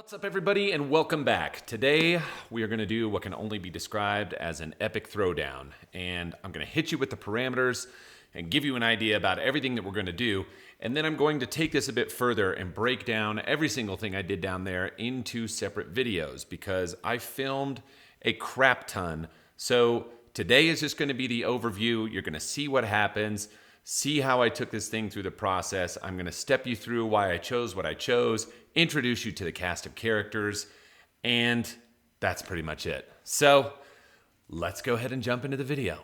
What's up, everybody, and welcome back. Today we are going to do what can only be described as an epic throwdown, and I'm going to hit you with the parameters and give you an idea about everything that we're going to do, and then I'm going to take this a bit further and break down every single thing I did down there into separate videos because I filmed a crap ton. So today is just going to be the overview. You're going to see what happens, see how I took this thing through the process. I'm going to step you through why I chose what I chose, introduce you to the cast of characters, and that's pretty much it. So let's go ahead and jump into the video.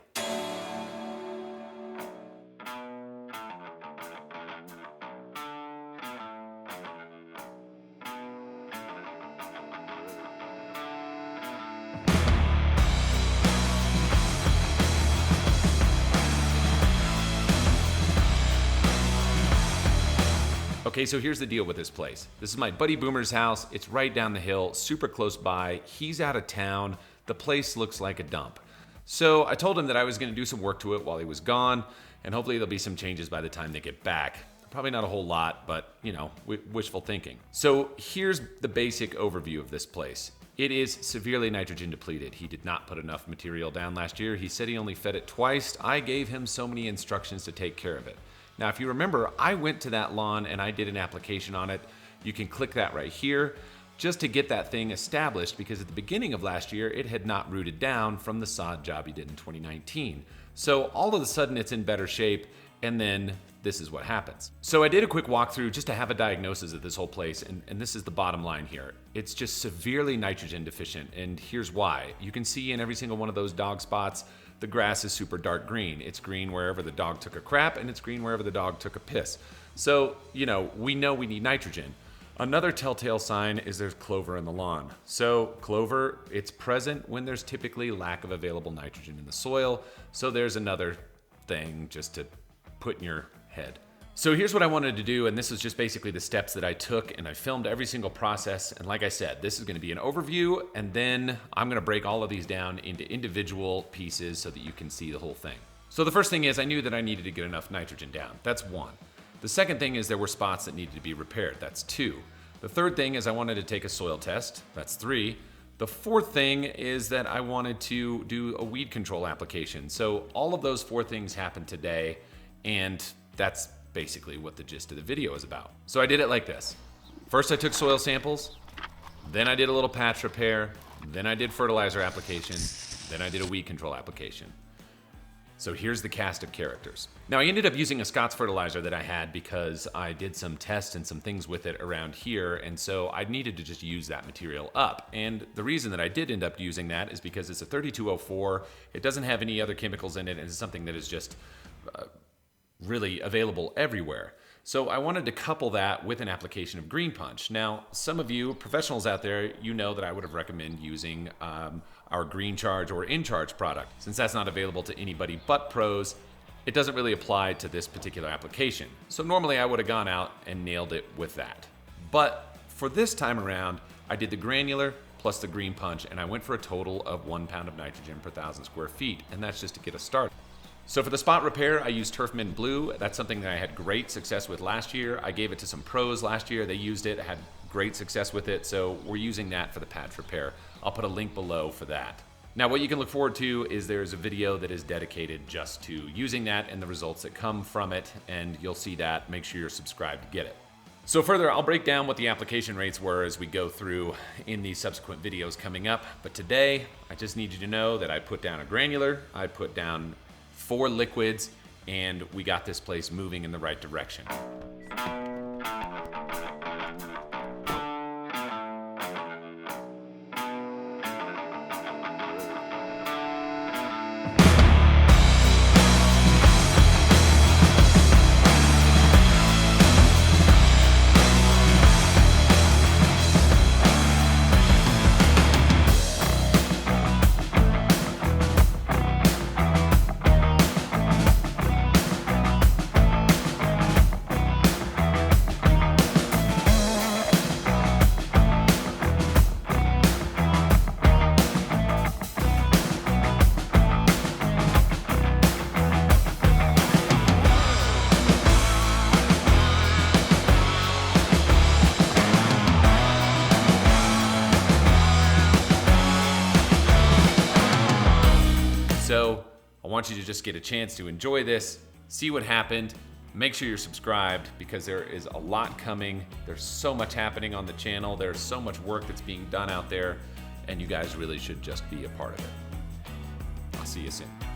Okay, so here's the deal with this place. This is my buddy Boomer's house. It's right down the hill, super close by. He's out of town. The place looks like a dump. So I told him that I was gonna do some work to it while he was gone, and hopefully there'll be some changes by the time they get back. Probably not a whole lot, but you know, wishful thinking. So here's the basic overview of this place. It is severely nitrogen depleted. He did not put enough material down last year. He said he only fed it twice. I gave him so many instructions to take care of it. Now, if you remember, I went to that lawn and I did an application on it. You can click that right here just to get that thing established because at the beginning of last year, it had not rooted down from the sod job he did in 2019. So all of a sudden it's in better shape, and then this is what happens. So I did a quick walkthrough just to have a diagnosis of this whole place, and this is the bottom line here. It's just severely nitrogen deficient, and here's why. You can see in every single one of those dog spots, the grass is super dark green. It's green wherever the dog took a crap, and it's green wherever the dog took a piss. So, you know we need nitrogen. Another telltale sign is there's clover in the lawn. So clover, it's present when there's typically lack of available nitrogen in the soil. So there's another thing just to put in your head. So here's what I wanted to do, and this is just basically the steps that I took, and I filmed every single process. And like I said, this is gonna be an overview, and then I'm gonna break all of these down into individual pieces so that you can see the whole thing. So the first thing is I knew that I needed to get enough nitrogen down. That's one. The second thing is there were spots that needed to be repaired. That's two. The third thing is I wanted to take a soil test. That's three. The fourth thing is that I wanted to do a weed control application. So all of those four things happened today, and that's basically what the gist of the video is about. So I did it like this. First I took soil samples, then I did a little patch repair, then I did fertilizer application, then I did a weed control application. So here's the cast of characters. Now I ended up using a Scott's fertilizer that I had because I did some tests and some things with it around here, and so I needed to just use that material up. And the reason that I did end up using that is because it's a 3204, it doesn't have any other chemicals in it, and it's something that is just really available everywhere. So I wanted to couple that with an application of GreenePunch. Now, some of you professionals out there, you know that I would have recommended using our GreeneCharge or InCharge product. Since that's not available to anybody but pros, it doesn't really apply to this particular application. So normally I would have gone out and nailed it with that. But for this time around, I did the granular plus the GreenePunch, and I went for a total of 1 pound of nitrogen per 1,000 square feet, and that's just to get us started. So for the spot repair, I used Turfmend Blue. That's something that I had great success with last year. I gave it to some pros last year. They used it, had great success with it. So we're using that for the patch repair. I'll put a link below for that. Now what you can look forward to is there's a video that is dedicated just to using that and the results that come from it. And you'll see that. Make sure you're subscribed to get it. So further, I'll break down what the application rates were as we go through in these subsequent videos coming up. But today, I just need you to know that I put down a granular, I put down 4 liquids, and we got this place moving in the right direction. I want you to just get a chance to enjoy this, see what happened. Make sure you're subscribed because there is a lot coming. There's so much happening on the channel. There's so much work that's being done out there, and you guys really should just be a part of it. I'll see you soon.